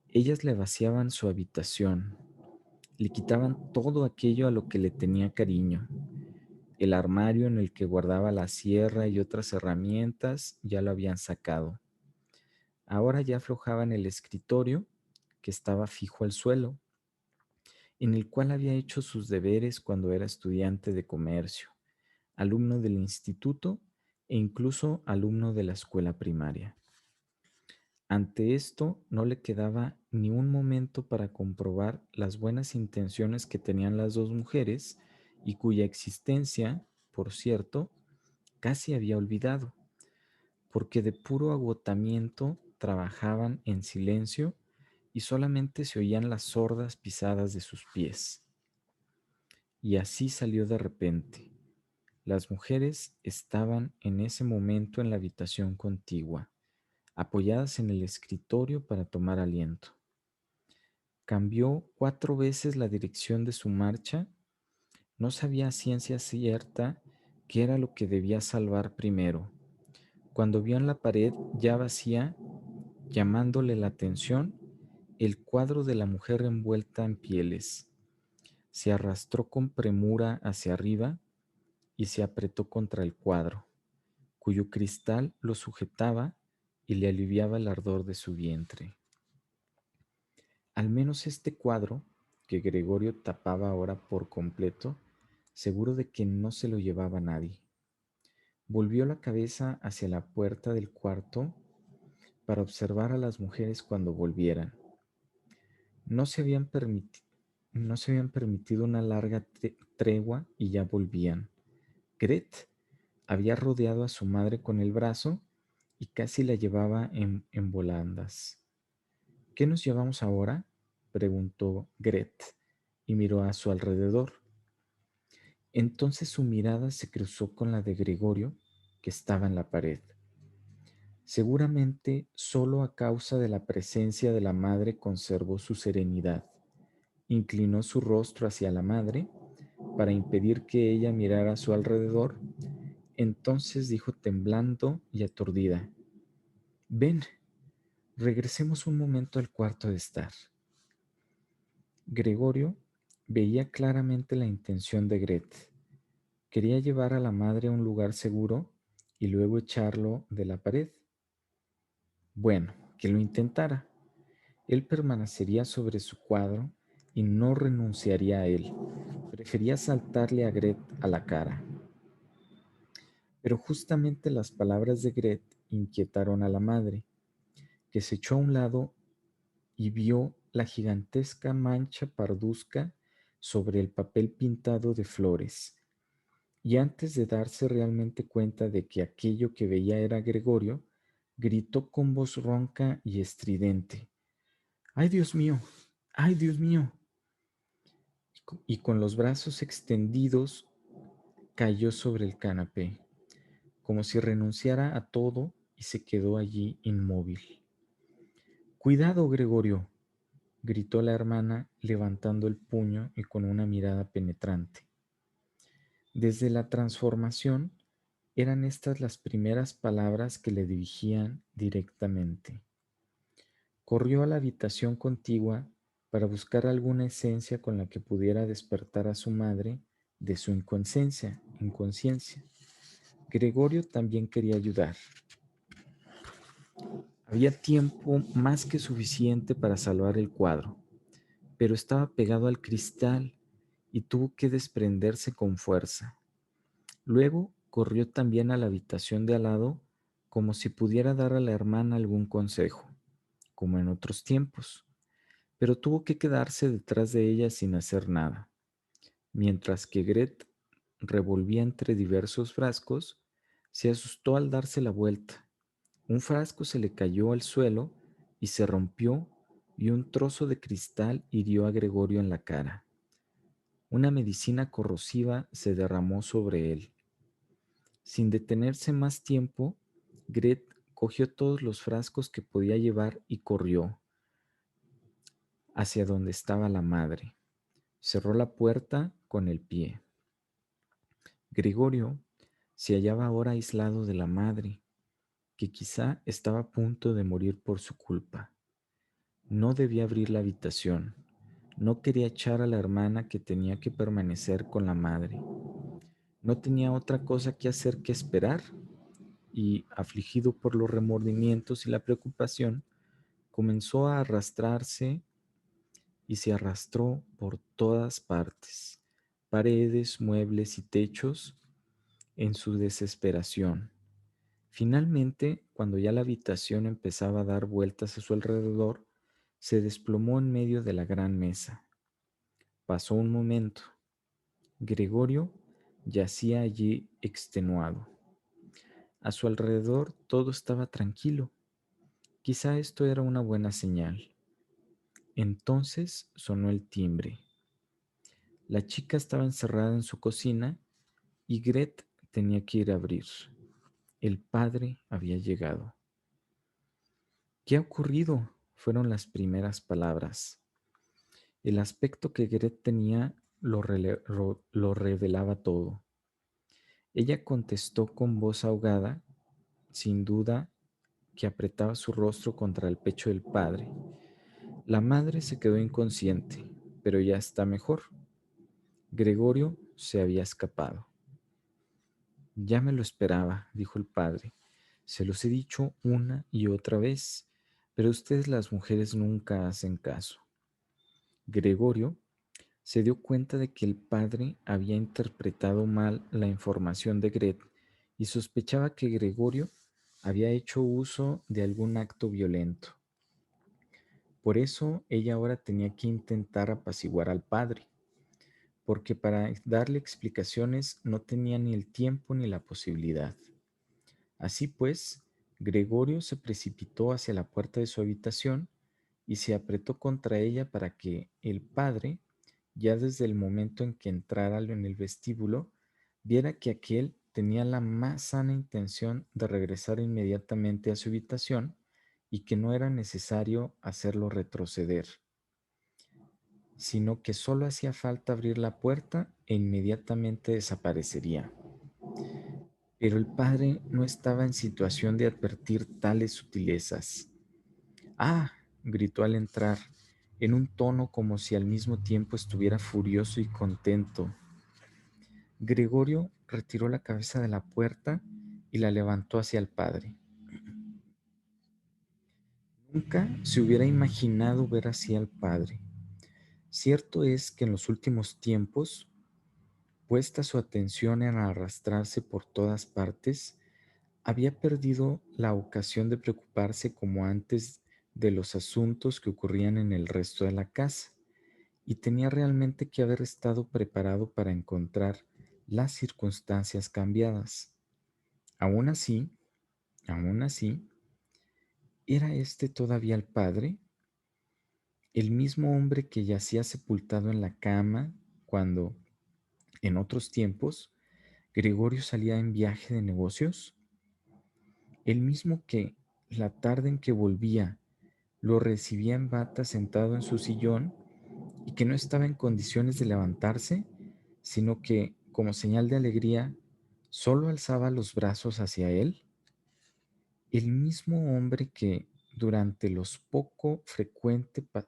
Ellas le vaciaban su habitación, le quitaban todo aquello a lo que le tenía cariño. El armario en el que guardaba la sierra y otras herramientas ya lo habían sacado. Ahora ya aflojaban el escritorio, que estaba fijo al suelo, en el cual había hecho sus deberes cuando era estudiante de comercio, alumno del instituto e incluso alumno de la escuela primaria. Ante esto no le quedaba ni un momento para comprobar las buenas intenciones que tenían las dos mujeres y cuya existencia, por cierto, casi había olvidado, porque de puro agotamiento trabajaban en silencio y solamente se oían las sordas pisadas de sus pies. Y así salió de repente. Las mujeres estaban en ese momento en la habitación contigua, apoyadas en el escritorio para tomar aliento. Cambió 4 veces la dirección de su marcha. No sabía a ciencia cierta qué era lo que debía salvar primero. Cuando vio en la pared ya vacía, llamándole la atención, el cuadro de la mujer envuelta en pieles. Se arrastró con premura hacia arriba y se apretó contra el cuadro, cuyo cristal lo sujetaba y le aliviaba el ardor de su vientre. Al menos este cuadro, que Gregorio tapaba ahora por completo, seguro de que no se lo llevaba nadie. Volvió la cabeza hacia la puerta del cuarto para observar a las mujeres cuando volvieran. No se habían, no se habían permitido una larga tregua y ya volvían. Gret había rodeado a su madre con el brazo y casi la llevaba en volandas. ¿Qué nos llevamos ahora?, preguntó Gret y miró a su alrededor. Entonces su mirada se cruzó con la de Gregorio, que estaba en la pared. Seguramente solo a causa de la presencia de la madre conservó su serenidad. Inclinó su rostro hacia la madre para impedir que ella mirara a su alrededor. Entonces dijo temblando y aturdida: «Ven, Regresemos un momento al cuarto de estar. Gregorio veía claramente la intención de Gret. Quería llevar a la madre a un lugar seguro y luego echarlo de la pared. Bueno, que lo intentara. Él permanecería sobre su cuadro y no renunciaría a él. Prefería saltarle a Gret a la cara. Pero justamente las palabras de Gret inquietaron a la madre, que se echó a un lado y vio la gigantesca mancha parduzca sobre el papel pintado de flores. Y antes de darse realmente cuenta de que aquello que veía era Gregorio, gritó con voz ronca y estridente: ¡Ay, Dios mío! ¡Ay, Dios mío! Y con los brazos extendidos cayó sobre el canapé, como si renunciara a todo y se quedó allí inmóvil. ¡Cuidado, Gregorio!, gritó la hermana levantando el puño y con una mirada penetrante. Desde la transformación eran estas las primeras palabras que le dirigían directamente. Corrió a la habitación contigua para buscar alguna esencia con la que pudiera despertar a su madre de su inconsciencia. Gregorio también quería ayudar. Había tiempo más que suficiente para salvar el cuadro, pero estaba pegado al cristal y tuvo que desprenderse con fuerza. Luego corrió también a la habitación de al lado como si pudiera dar a la hermana algún consejo, como en otros tiempos, pero tuvo que quedarse detrás de ella sin hacer nada, mientras que Gret revolvía entre diversos frascos. Se asustó al darse la vuelta. Un frasco se le cayó al suelo y se rompió, y un trozo de cristal hirió a Gregorio en la cara. Una medicina corrosiva se derramó sobre él. Sin detenerse más tiempo, Gret cogió todos los frascos que podía llevar y corrió hacia donde estaba la madre. Cerró la puerta con el pie. Gregorio se hallaba ahora aislado de la madre, que quizá estaba a punto de morir por su culpa. No debía abrir la habitación. No quería echar a la hermana que tenía que permanecer con la madre. No tenía otra cosa que hacer que esperar y, afligido por los remordimientos y la preocupación, comenzó a arrastrarse y se arrastró por todas partes, paredes, muebles y techos, en su desesperación. Finalmente, cuando ya la habitación empezaba a dar vueltas a su alrededor, se desplomó en medio de la gran mesa. Pasó un momento. Gregorio yacía allí extenuado. A su alrededor todo estaba tranquilo. Quizá esto era una buena señal. Entonces sonó el timbre. La chica estaba encerrada en su cocina y Gret tenía que ir a abrir. El padre había llegado. ¿Qué ha ocurrido?, fueron las primeras palabras. El aspecto que Gret tenía lo revelaba todo. Ella contestó con voz ahogada, sin duda, que apretaba su rostro contra el pecho del padre. La madre se quedó inconsciente, pero ya está mejor. Gregorio se había escapado. Ya me lo esperaba, dijo el padre. Se los he dicho una y otra vez, pero ustedes las mujeres nunca hacen caso. Gregorio se dio cuenta de que el padre había interpretado mal la información de Gret y sospechaba que Gregorio había hecho uso de algún acto violento. Por eso ella ahora tenía que intentar apaciguar al padre, porque para darle explicaciones no tenía ni el tiempo ni la posibilidad. Así pues, Gregorio se precipitó hacia la puerta de su habitación y se apretó contra ella para que el padre, ya desde el momento en que entrara en el vestíbulo, viera que aquél tenía la más sana intención de regresar inmediatamente a su habitación y que no era necesario hacerlo retroceder, sino que solo hacía falta abrir la puerta e inmediatamente desaparecería. Pero el padre no estaba en situación de advertir tales sutilezas. ¡Ah! Gritó al entrar, en un tono como si al mismo tiempo estuviera furioso y contento. Gregorio retiró la cabeza de la puerta y la levantó hacia el padre. Nunca se hubiera imaginado ver así al padre. Cierto es que en los últimos tiempos, puesta su atención en arrastrarse por todas partes, había perdido la ocasión de preocuparse como antes de los asuntos que ocurrían en el resto de la casa, y tenía realmente que haber estado preparado para encontrar las circunstancias cambiadas. Aún así, aún así, ¿era este todavía el padre? El mismo hombre que yacía sepultado en la cama cuando, en otros tiempos, Gregorio salía en viaje de negocios, el mismo que, la tarde en que volvía, lo recibía en bata sentado en su sillón y que no estaba en condiciones de levantarse, sino que, como señal de alegría, solo alzaba los brazos hacia él. El mismo hombre que, durante los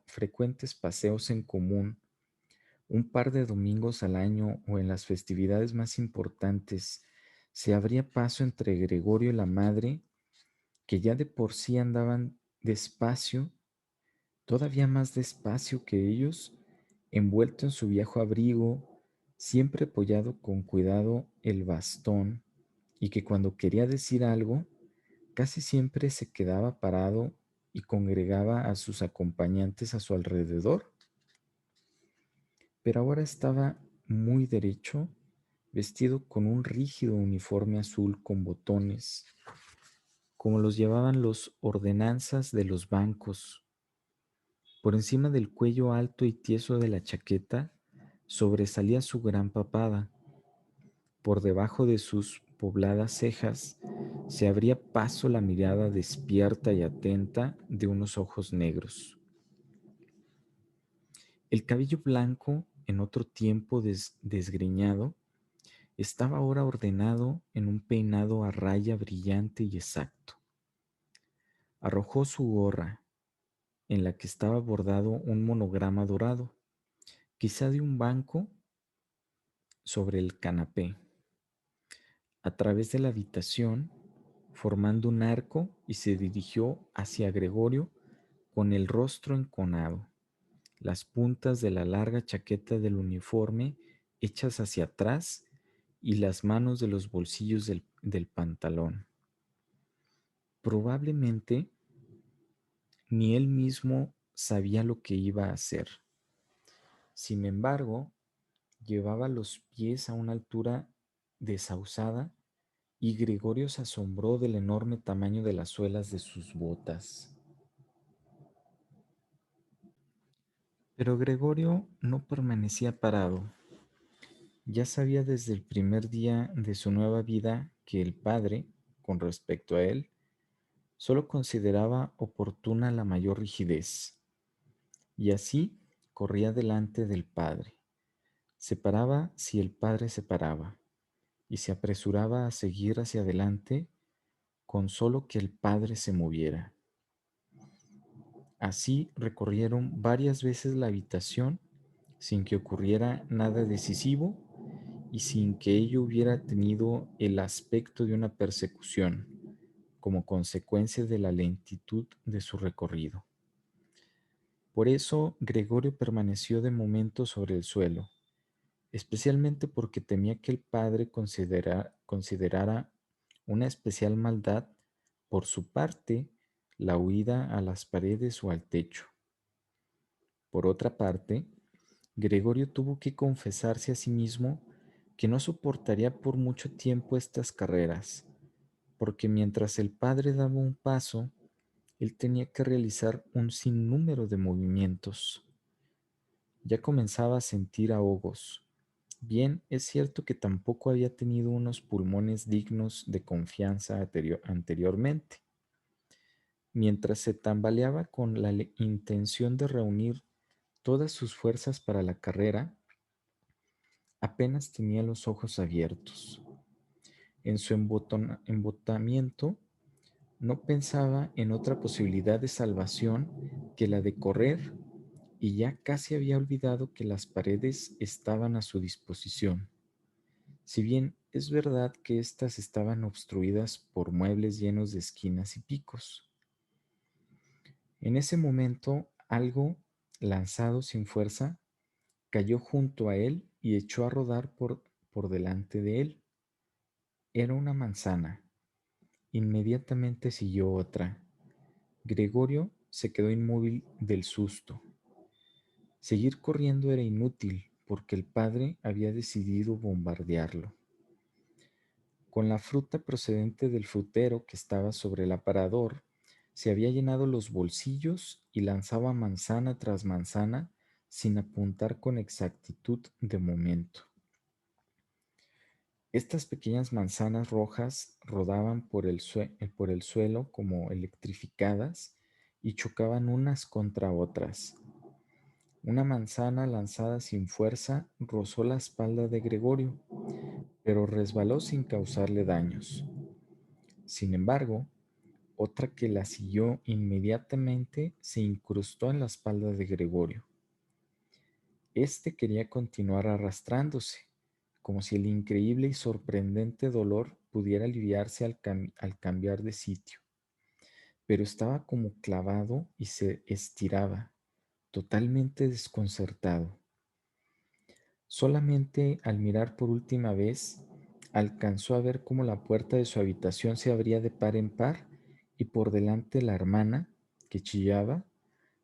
frecuentes paseos en común, un par de domingos al año o en las festividades más importantes, se abría paso entre Gregorio y la madre, que ya de por sí andaban despacio, todavía más despacio que ellos, envuelto en su viejo abrigo, siempre apoyado con cuidado el bastón, y que cuando quería decir algo, casi siempre se quedaba parado y congregaba a sus acompañantes a su alrededor, pero ahora estaba muy derecho, vestido con un rígido uniforme azul con botones, como los llevaban los ordenanzas de los bancos. Por encima del cuello alto y tieso de la chaqueta sobresalía su gran papada. Por debajo de sus pobladas cejas se abría paso la mirada despierta y atenta de unos ojos negros. El cabello blanco, en otro tiempo desgreñado, estaba ahora ordenado en un peinado a raya brillante y exacto. Arrojó su gorra, en la que estaba bordado un monograma dorado, quizá de un banco, sobre el canapé, a través de la habitación, formando un arco, y se dirigió hacia Gregorio con el rostro enconado, las puntas de la larga chaqueta del uniforme hechas hacia atrás y las manos de los bolsillos del pantalón. Probablemente ni él mismo sabía lo que iba a hacer. Sin embargo, llevaba los pies a una altura desausada y Gregorio se asombró del enorme tamaño de las suelas de sus botas. Pero Gregorio no permanecía parado. Ya sabía desde el primer día de su nueva vida que el padre, con respecto a él, solo consideraba oportuna la mayor rigidez, y así corría delante del padre. Se paraba si el padre se paraba, y se apresuraba a seguir hacia adelante con solo que el padre se moviera. Así recorrieron varias veces la habitación sin que ocurriera nada decisivo y sin que ello hubiera tenido el aspecto de una persecución, como consecuencia de la lentitud de su recorrido. Por eso Gregorio permaneció de momento sobre el suelo, especialmente porque temía que el padre considerara una especial maldad por su parte la huida a las paredes o al techo. Por otra parte, Gregorio tuvo que confesarse a sí mismo que no soportaría por mucho tiempo estas carreras, porque mientras el padre daba un paso, él tenía que realizar un sinnúmero de movimientos. Ya comenzaba a sentir ahogos. Bien, es cierto que tampoco había tenido unos pulmones dignos de confianza anteriormente. Mientras se tambaleaba con la intención de reunir todas sus fuerzas para la carrera, apenas tenía los ojos abiertos. En su embotamiento No pensaba en otra posibilidad de salvación que la de correr y ya casi había olvidado que las paredes estaban a su disposición. Si bien es verdad que éstas estaban obstruidas por muebles llenos de esquinas y picos. En ese momento, algo, lanzado sin fuerza, cayó junto a él y echó a rodar por delante de él. Era una manzana. Inmediatamente siguió otra. Gregorio se quedó inmóvil del susto. Seguir corriendo era inútil porque el padre había decidido bombardearlo. Con la fruta procedente del frutero que estaba sobre el aparador, se había llenado los bolsillos y lanzaba manzana tras manzana sin apuntar con exactitud de momento. Estas pequeñas manzanas rojas rodaban por el suelo como electrificadas y chocaban unas contra otras. Una manzana lanzada sin fuerza rozó la espalda de Gregorio, pero resbaló sin causarle daños. Sin embargo, otra que la siguió inmediatamente se incrustó en la espalda de Gregorio. Este quería continuar arrastrándose, como si el increíble y sorprendente dolor pudiera aliviarse al cambiar de sitio, pero estaba como clavado y se estiraba, totalmente desconcertado. Solamente al mirar por última vez, alcanzó a ver cómo la puerta de su habitación se abría de par en par y por delante la hermana, que chillaba,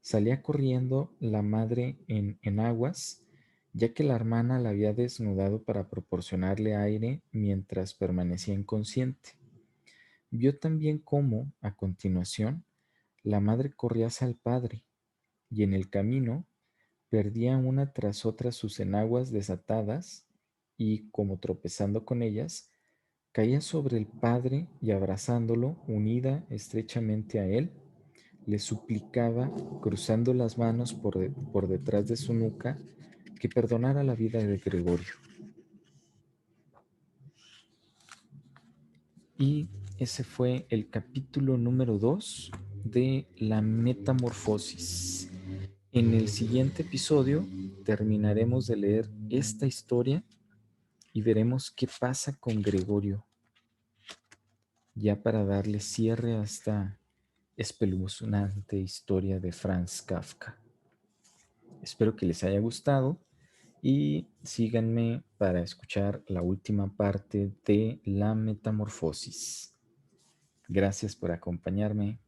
salía corriendo la madre en aguas, ya que la hermana la había desnudado para proporcionarle aire mientras permanecía inconsciente. Vio también cómo, a continuación, la madre corría hacia el padre y en el camino perdía una tras otra sus enaguas desatadas y, como tropezando con ellas, caía sobre el padre y abrazándolo, unida estrechamente a él, le suplicaba, cruzando las manos por detrás de su nuca, que perdonara la vida de Gregorio. Y ese fue el capítulo número 2 de la metamorfosis. En el siguiente episodio terminaremos de leer esta historia y veremos qué pasa con Gregorio, ya para darle cierre a esta espeluznante historia de Franz Kafka. Espero que les haya gustado y síganme para escuchar la última parte de la metamorfosis. Gracias por acompañarme.